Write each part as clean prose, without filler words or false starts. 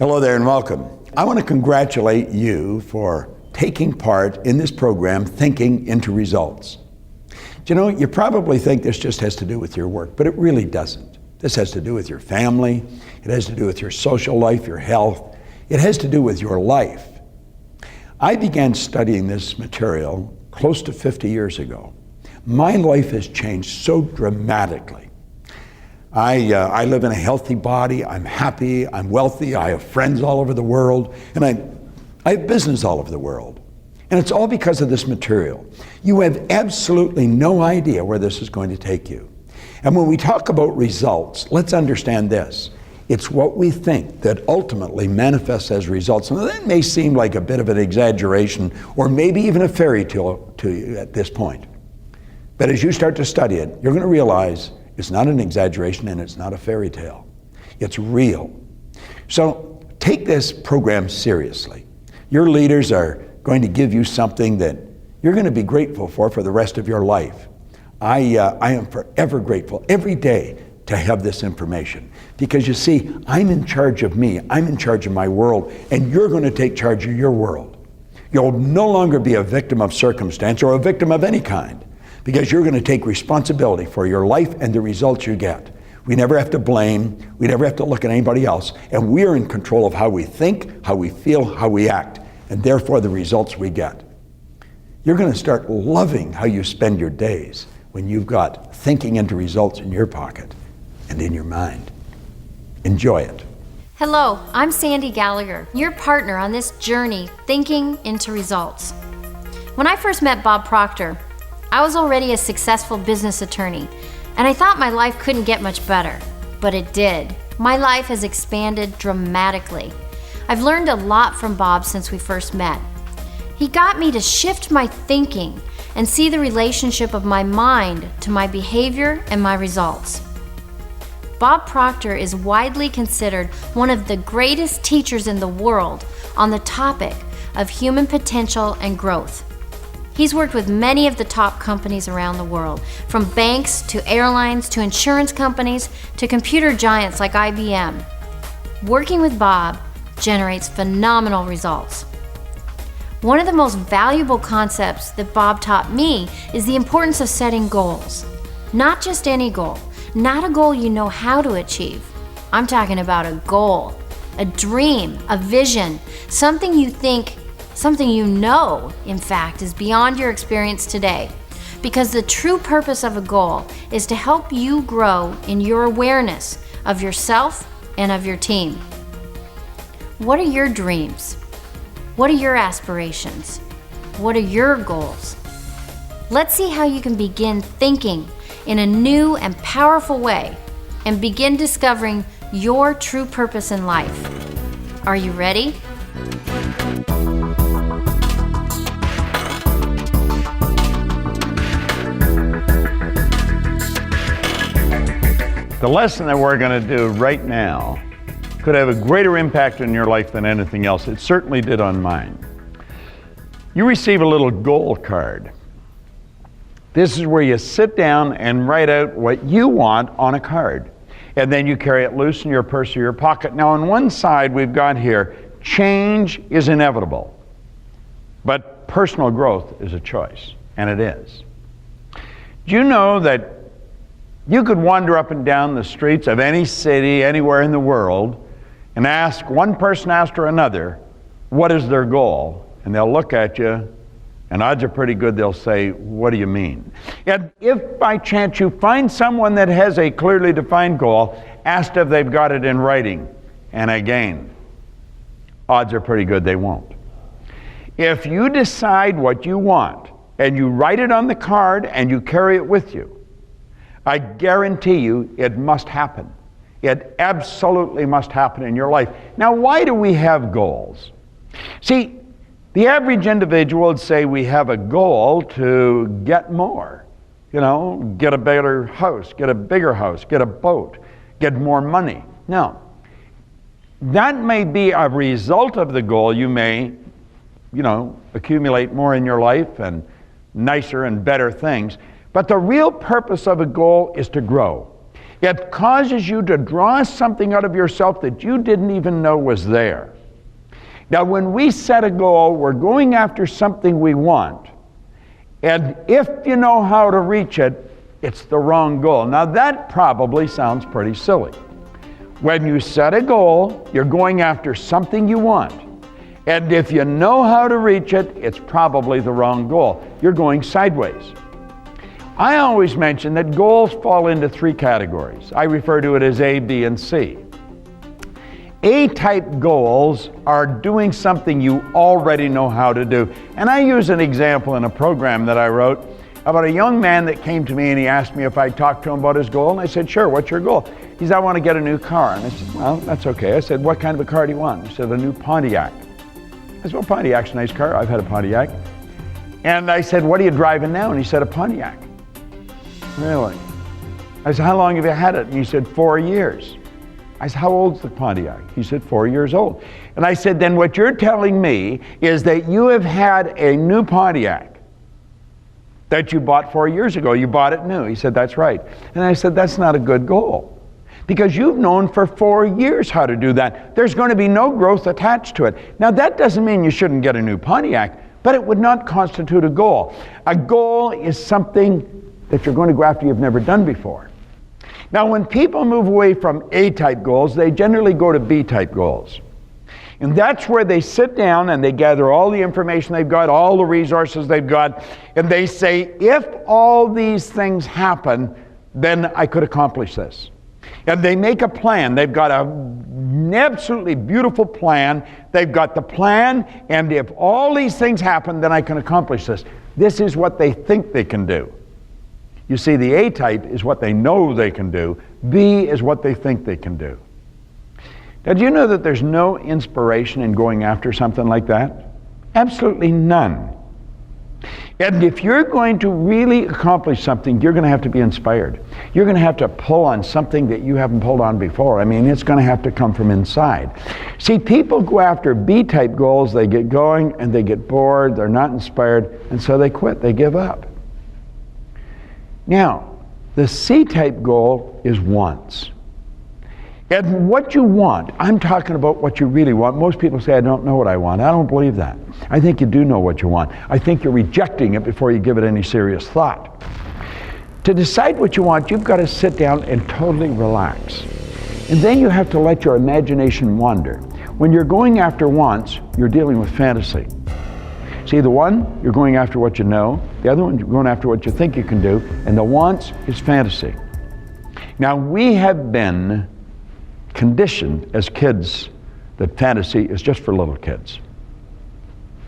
Hello there and welcome. I want to congratulate you for taking part in this program, Thinking into Results. Do you know, you probably think this just has to do with your work, but it really doesn't. This has to do with your family. It has to do with your social life, your health. It has to do with your life. I began studying this material close to 50 years ago. My life has changed so dramatically. I live in a healthy body, I'm happy, I'm wealthy, I have friends all over the world, and I have business all over the world. And it's all because of this material. You have absolutely no idea where this is going to take you. And when we talk about results, let's understand this. It's what we think that ultimately manifests as results. And that may seem like a bit of an exaggeration or maybe even a fairy tale to you at this point. But as you start to study it, you're going to realize it's not an exaggeration and it's not a fairy tale. It's real. So take this program seriously. Your leaders are going to give you something that you're going to be grateful for the rest of your life. I am forever grateful every day to have this information because you see, I'm in charge of me. I'm in charge of my world, and you're going to take charge of your world. You'll no longer be a victim of circumstance or a victim of any kind, because you're going to take responsibility for your life and the results you get. We never have to blame, we never have to look at anybody else, and we are in control of how we think, how we feel, how we act, and therefore the results we get. You're going to start loving how you spend your days when you've got thinking into results in your pocket and in your mind. Enjoy it. Hello, I'm Sandy Gallagher, your partner on this journey, Thinking into Results. When I first met Bob Proctor, I was already a successful business attorney, and I thought my life couldn't get much better, but it did. My life has expanded dramatically. I've learned a lot from Bob since we first met. He got me to shift my thinking and see the relationship of my mind to my behavior and my results. Bob Proctor is widely considered one of the greatest teachers in the world on the topic of human potential and growth. He's worked with many of the top companies around the world, from banks to airlines to insurance companies to computer giants like IBM. Working with Bob generates phenomenal results. One of the most valuable concepts that Bob taught me is the importance of setting goals. Not just any goal, not a goal you know how to achieve. I'm talking about a goal, a dream, a vision, something you know, in fact, is beyond your experience today. Because the true purpose of a goal is to help you grow in your awareness of yourself and of your team. What are your dreams? What are your aspirations? What are your goals? Let's see how you can begin thinking in a new and powerful way and begin discovering your true purpose in life. Are you ready? The lesson that we're going to do right now could have a greater impact on your life than anything else. It certainly did on mine. You receive a little goal card. This is where you sit down and write out what you want on a card. And then you carry it loose in your purse or your pocket. Now on one side we've got here, change is inevitable, but personal growth is a choice, and it is. Do you know that you could wander up and down the streets of any city, anywhere in the world, and ask one person after another, what is their goal? And they'll look at you, and odds are pretty good they'll say, what do you mean? And if by chance you find someone that has a clearly defined goal, ask if they've got it in writing. And again, odds are pretty good they won't. If you decide what you want, and you write it on the card, and you carry it with you, I guarantee you it must happen. It absolutely must happen in your life. Now, why do we have goals? See, the average individual would say we have a goal to get more. You know, get a better house, get a bigger house, get a boat, get more money. No. That may be a result of the goal. You may, accumulate more in your life and nicer and better things. But the real purpose of a goal is to grow. It causes you to draw something out of yourself that you didn't even know was there. Now, when we set a goal, we're going after something we want. And if you know how to reach it, it's the wrong goal. Now, that probably sounds pretty silly. When you set a goal, you're going after something you want. And if you know how to reach it, it's probably the wrong goal. You're going sideways. I always mention that goals fall into three categories. I refer to it as A, B, and C. A-type goals are doing something you already know how to do. And I use an example in a program that I wrote about a young man that came to me and he asked me if I'd talk to him about his goal. And I said, sure, what's your goal? He said, I want to get a new car. And I said, well, that's okay. I said, what kind of a car do you want? He said, a new Pontiac. I said, well, Pontiac's a nice car. I've had a Pontiac. And I said, what are you driving now? And he said, a Pontiac. Really? I said, how long have you had it? And he said, 4 years. I said, how old's the Pontiac? He said, 4 years old. And I said, then what you're telling me is that you have had a new Pontiac that you bought 4 years ago. You bought it new. He said, that's right. And I said, that's not a good goal, because you've known for 4 years how to do that. There's going to be no growth attached to it. Now, that doesn't mean you shouldn't get a new Pontiac, but it would not constitute a goal. A goal is something that you're going to go after you've never done before. Now, when people move away from A-type goals, they generally go to B-type goals. And that's where they sit down and they gather all the information they've got, all the resources they've got, and they say, if all these things happen, then I could accomplish this. And they make a plan. They've got an absolutely beautiful plan. They've got the plan, and if all these things happen, then I can accomplish this. This is what they think they can do. You see, the A-type is what they know they can do. B is what they think they can do. Now, do you know that there's no inspiration in going after something like that? Absolutely none. And if you're going to really accomplish something, you're going to have to be inspired. You're going to have to pull on something that you haven't pulled on before. I mean, it's going to have to come from inside. See, people go after B-type goals, they get going and they get bored, they're not inspired, and so they quit, they give up. Now, the C-type goal is wants. And what you want, I'm talking about what you really want. Most people say, I don't know what I want. I don't believe that. I think you do know what you want. I think you're rejecting it before you give it any serious thought. To decide what you want, you've got to sit down and totally relax. And then you have to let your imagination wander. When you're going after wants, you're dealing with fantasy. See, the one, you're going after what you know. The other one, you're going after what you think you can do. And the wants is fantasy. Now, we have been conditioned as kids that fantasy is just for little kids.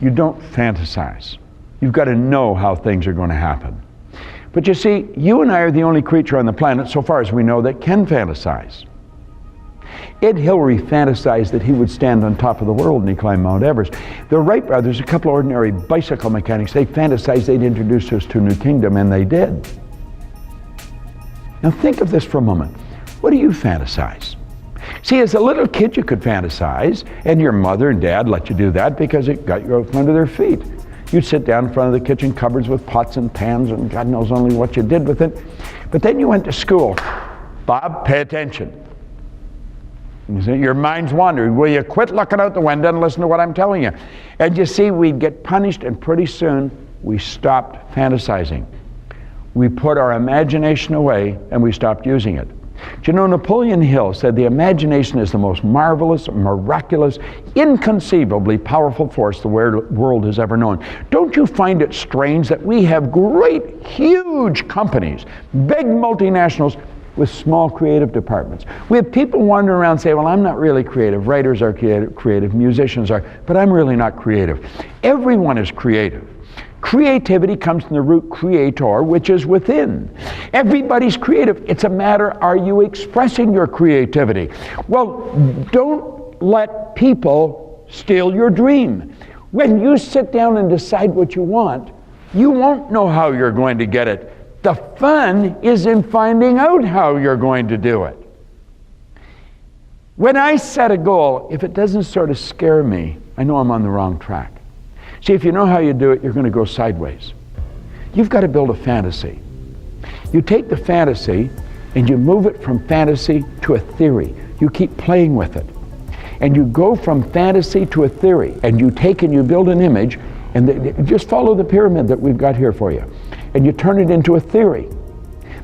You don't fantasize. You've got to know how things are going to happen. But you see, you and I are the only creature on the planet, so far as we know, that can fantasize. Ed Hillary fantasized that he would stand on top of the world and he climbed Mount Everest. The Wright brothers, a couple of ordinary bicycle mechanics, they fantasized they'd introduce us to a new kingdom, and they did. Now think of this for a moment. What do you fantasize? See, as a little kid you could fantasize, and your mother and dad let you do that because it got you out from under their feet. You'd sit down in front of the kitchen cupboards with pots and pans, and God knows only what you did with it. But then you went to school. Bob, pay attention. You see, your mind's wandering. Will you quit looking out the window and listen to what I'm telling you? And you see, we'd get punished, and pretty soon we stopped fantasizing. We put our imagination away and we stopped using it. Do you know, Napoleon Hill said the imagination is the most marvelous, miraculous, inconceivably powerful force the world has ever known. Don't you find it strange that we have great, huge companies, big multinationals, with small creative departments? We have people wandering around and say, well, I'm not really creative. Writers are creative, musicians are, but I'm really not creative. Everyone is creative. Creativity comes from the root creator, which is within. Everybody's creative. It's a matter, are you expressing your creativity? Well, don't let people steal your dream. When you sit down and decide what you want, you won't know how you're going to get it. The fun is in finding out how you're going to do it. When I set a goal, if it doesn't sort of scare me, I know I'm on the wrong track. See, if you know how you do it, you're going to go sideways. You've got to build a fantasy. You take the fantasy and you move it from fantasy to a theory. You keep playing with it. And you go from fantasy to a theory, and you take and you build an image, and just follow the pyramid that we've got here for you, and you turn it into a theory.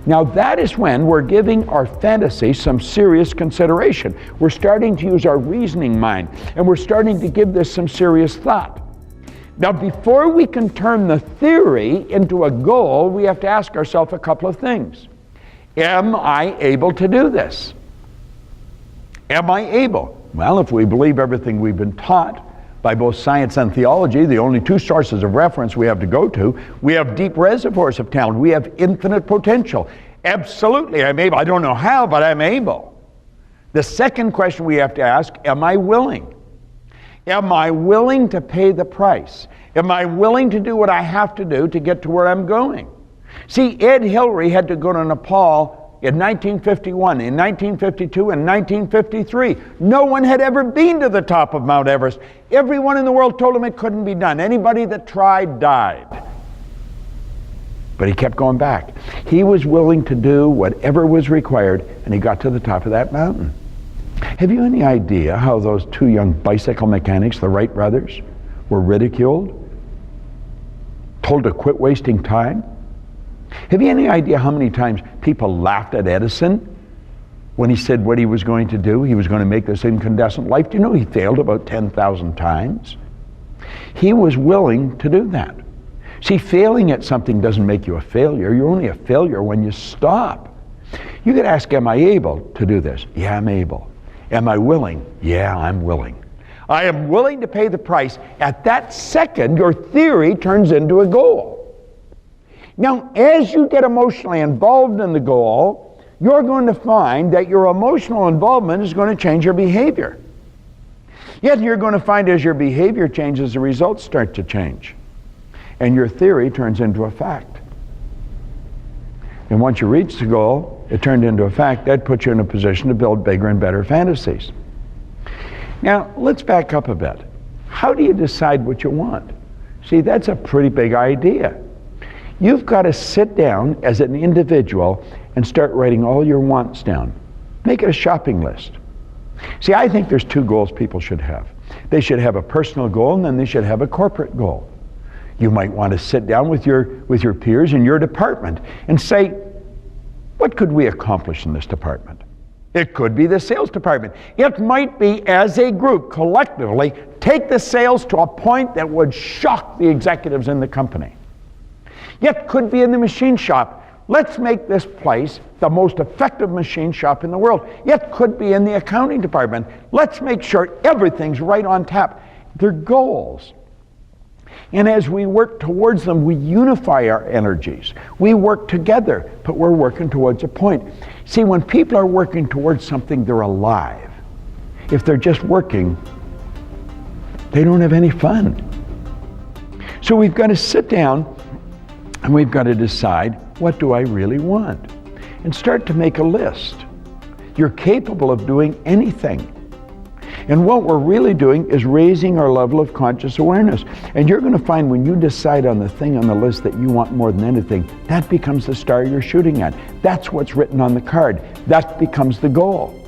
Now that is when we're giving our fantasy some serious consideration. We're starting to use our reasoning mind, and we're starting to give this some serious thought. Now before we can turn the theory into a goal, we have to ask ourselves a couple of things. Am I able to do this? Am I able? Well, if we believe everything we've been taught by both science and theology, the only two sources of reference we have to go to, we have deep reservoirs of talent. We have infinite potential. Absolutely, I'm able. I don't know how, but I'm able. The second question we have to ask, am I willing? Am I willing to pay the price? Am I willing to do what I have to do to get to where I'm going? See, Ed Hillary had to go to Nepal in 1951, in 1952, and 1953. No one had ever been to the top of Mount Everest. Everyone in the world told him it couldn't be done. Anybody that tried died. But he kept going back. He was willing to do whatever was required, and he got to the top of that mountain. Have you any idea how those two young bicycle mechanics, the Wright brothers, were ridiculed? Told to quit wasting time? Have you any idea how many times people laughed at Edison when he said what he was going to do? He was going to make this incandescent light. Do you know he failed about 10,000 times? He was willing to do that. See, failing at something doesn't make you a failure. You're only a failure when you stop. You could ask, am I able to do this? Yeah, I'm able. Am I willing? Yeah, I'm willing. I am willing to pay the price. At that second, your theory turns into a goal. Now, as you get emotionally involved in the goal, you're going to find that your emotional involvement is going to change your behavior. Yet you're going to find as your behavior changes, the results start to change. And your theory turns into a fact. And once you reach the goal, it turned into a fact. That puts you in a position to build bigger and better fantasies. Now, let's back up a bit. How do you decide what you want? See, that's a pretty big idea. You've got to sit down as an individual and start writing all your wants down. Make it a shopping list. See, I think there's two goals people should have. They should have a personal goal, and then they should have a corporate goal. You might want to sit down with your peers in your department and say, what could we accomplish in this department? It could be the sales department. It might be, as a group, collectively, take the sales to a point that would shock the executives in the company. Yet could be in the machine shop. Let's make this place the most effective machine shop in the world. Yet could be in the accounting department. Let's make sure everything's right on tap. They're goals. And as we work towards them, we unify our energies. We work together, but we're working towards a point. See, when people are working towards something, they're alive. If they're just working, they don't have any fun. So we've got to sit down and we've got to decide, what do I really want? And start to make a list. You're capable of doing anything. And what we're really doing is raising our level of conscious awareness. And you're going to find when you decide on the thing on the list that you want more than anything, that becomes the star you're shooting at. That's what's written on the card. That becomes the goal.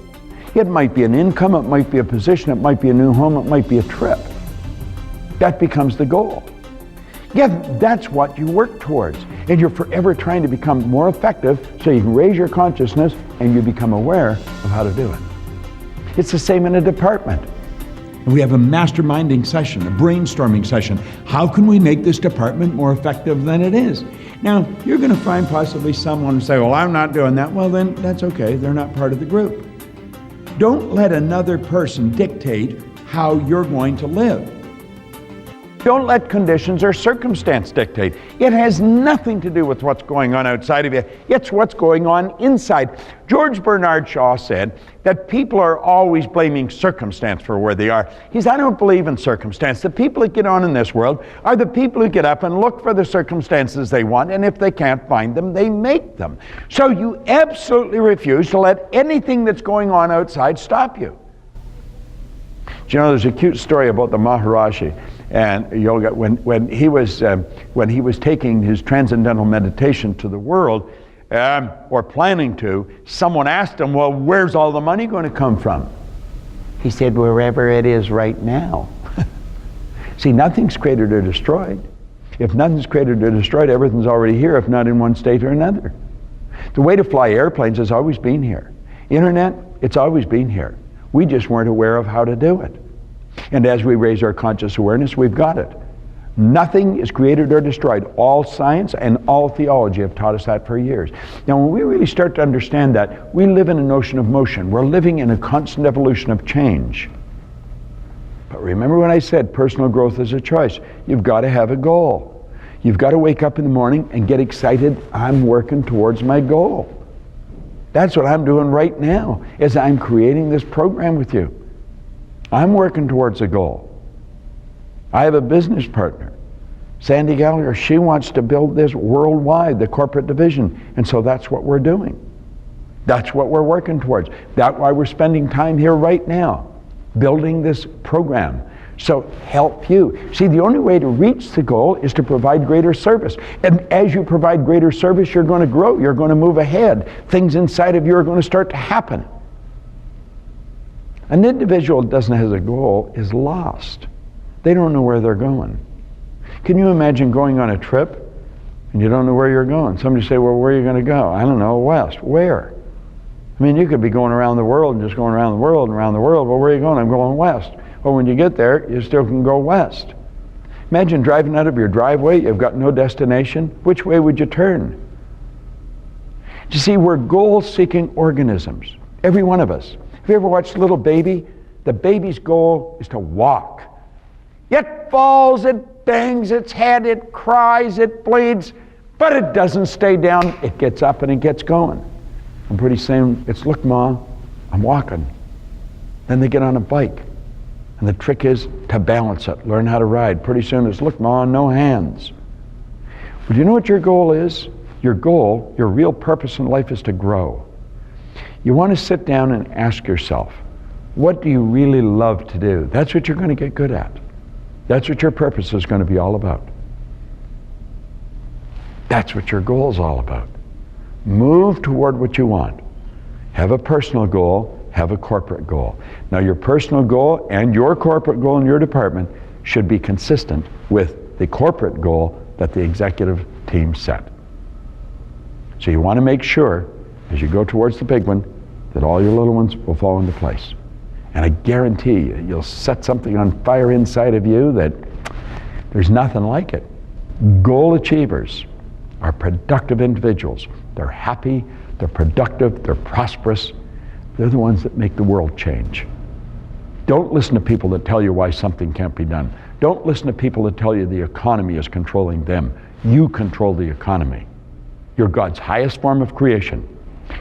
It might be an income, it might be a position, it might be a new home, it might be a trip. That becomes the goal. Yeah, that's what you work towards. And you're forever trying to become more effective so you can raise your consciousness and you become aware of how to do it. It's the same in a department. We have a masterminding session, a brainstorming session. How can we make this department more effective than it is? Now, you're going to find possibly someone say, well, I'm not doing that. Well, then that's okay. They're not part of the group. Don't let another person dictate how you're going to live. Don't let conditions or circumstance dictate. It has nothing to do with what's going on outside of you. It's what's going on inside. George Bernard Shaw said that people are always blaming circumstance for where they are. He said, I don't believe in circumstance. The people that get on in this world are the people who get up and look for the circumstances they want, and if they can't find them, they make them. So you absolutely refuse to let anything that's going on outside stop you. Do you know, there's a cute story about the Maharishi and yoga when he was taking his transcendental meditation to the world. or planning to, someone asked him, well, where's all the money going to come from? He said, wherever it is right now. See, nothing's created or destroyed. If nothing's created or destroyed, everything's already here, if not in one state or another. The way to fly airplanes has always been here. Internet, it's always been here. We just weren't aware of how to do it. And as we raise our conscious awareness, we've got it. Nothing is created or destroyed. All science and all theology have taught us that for years. Now, when we really start to understand that, we live in an ocean of motion. We're living in a constant evolution of change. But remember when I said personal growth is a choice. You've got to have a goal. You've got to wake up in the morning and get excited. I'm working towards my goal. That's what I'm doing right now, is I'm creating this program with you. I'm working towards a goal. I have a business partner, Sandy Gallagher. She wants to build this worldwide, the corporate division. And so that's what we're doing. That's what we're working towards. That's why we're spending time here right now, building this program. So help you. See, the only way to reach the goal is to provide greater service. And as you provide greater service, you're going to grow. You're going to move ahead. Things inside of you are going to start to happen. An individual that doesn't have a goal is lost. They don't know where they're going. Can you imagine going on a trip and you don't know where you're going? Somebody say, well, where are you going to go? I don't know, west. Where? I mean, you could be going around the world and just going around the world and around the world. Well, where are you going? I'm going west. Well, when you get there, you still can go west. Imagine driving out of your driveway. You've got no destination. Which way would you turn? You see, we're goal-seeking organisms, every one of us. Have you ever watched a little baby? The baby's goal is to walk. It falls, it bangs its head, it cries, it bleeds, but it doesn't stay down. It gets up and it gets going. And pretty soon it's, look, Ma, I'm walking. Then they get on a bike. And the trick is to balance it, learn how to ride. Pretty soon it's, look, Ma, no hands. But you know what your goal is? Your goal, your real purpose in life is to grow. You want to sit down and ask yourself, what do you really love to do? That's what you're going to get good at. That's what your purpose is going to be all about. That's what your goal is all about. Move toward what you want. Have a personal goal, have a corporate goal. Now, your personal goal and your corporate goal in your department should be consistent with the corporate goal that the executive team set. So you want to make sure, as you go towards the big one, that all your little ones will fall into place. And I guarantee you, you'll set something on fire inside of you that there's nothing like it. Goal achievers are productive individuals. They're happy, they're productive, they're prosperous. They're the ones that make the world change. Don't listen to people that tell you why something can't be done. Don't listen to people that tell you the economy is controlling them. You control the economy. You're God's highest form of creation.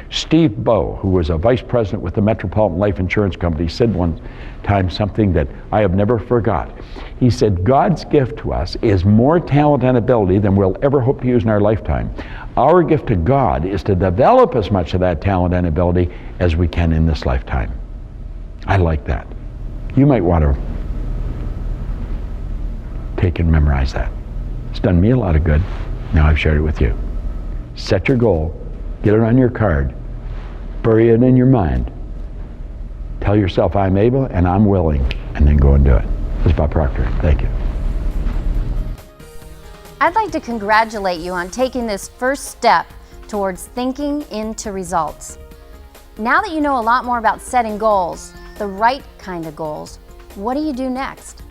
Steve Bowe, who was a vice president with the Metropolitan Life Insurance Company, said one time something that I have never forgot. He said, God's gift to us is more talent and ability than we'll ever hope to use in our lifetime. Our gift to God is to develop as much of that talent and ability as we can in this lifetime. I like that. You might want to take and memorize that. It's done me a lot of good. Now I've shared it with you. Set your goal. Get it on your card. Bury it in your mind. Tell yourself, I'm able and I'm willing, and then go and do it. This is Bob Proctor. Thank you. I'd like to congratulate you on taking this first step towards thinking into results. Now that you know a lot more about setting goals, the right kind of goals, what do you do next?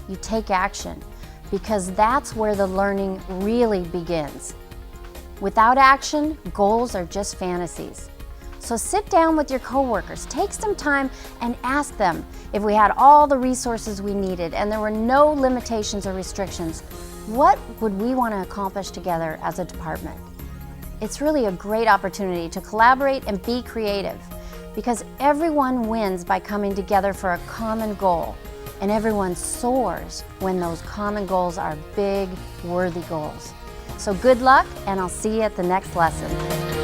You take action, because that's where the learning really begins. Without action, goals are just fantasies. So sit down with your coworkers, take some time and ask them, if we had all the resources we needed and there were no limitations or restrictions, what would we want to accomplish together as a department? It's really a great opportunity to collaborate and be creative, because everyone wins by coming together for a common goal, and everyone soars when those common goals are big, worthy goals. So good luck, and I'll see you at the next lesson.